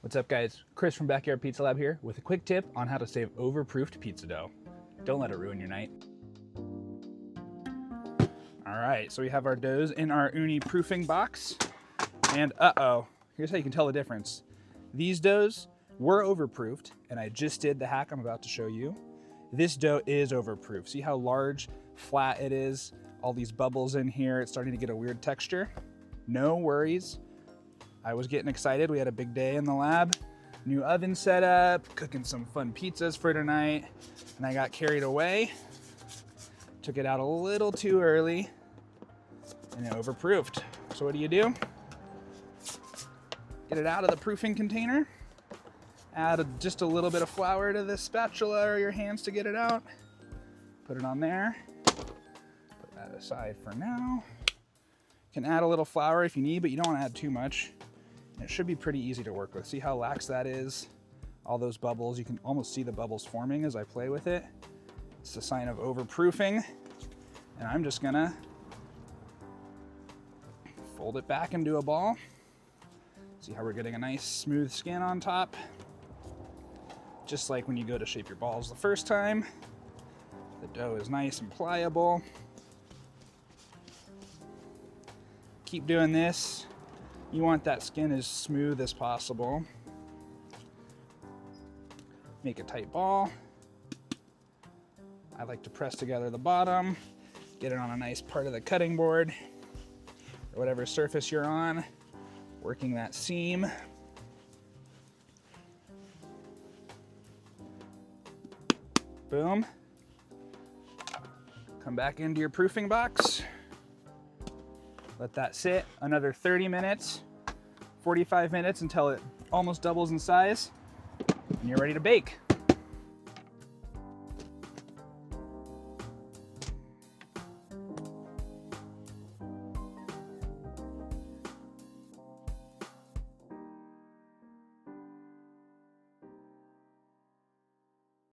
What's up, guys? Chris from Backyard Pizza Lab here with a quick tip on how to save overproofed pizza dough. Don't let it ruin your night. All right, so we have our doughs in our ooni proofing box. And here's how you can tell the difference. These doughs were overproofed, and I just did the hack I'm about to show you. This dough is overproof. See how large, flat it is? All these bubbles in here, it's starting to get a weird texture. No worries. I was getting excited. We had a big day in the lab. New oven set up, cooking some fun pizzas for tonight, and I got carried away. Took it out a little too early, and it overproofed. So what do? Get it out of the proofing container, add just a little bit of flour to this spatula or your hands to get it out. Put it on there, put that aside for now. You can add a little flour if you need, but you don't want to add too much. It should be pretty easy to work with. See how lax that is? All those bubbles, you can almost see the bubbles forming as I play with it. It's a sign of overproofing. And I'm just gonna fold it back into a ball. See how we're getting a nice smooth skin on top? Just like when you go to shape your balls the first time. The dough is nice and pliable. Keep doing this. You want that skin as smooth as possible. Make a tight ball. I like to press together the bottom, get it on a nice part of the cutting board, or whatever surface you're on, working that seam. Boom. Come back into your proofing box. Let that sit another 30 minutes, 45 minutes until it almost doubles in size, and you're ready to bake.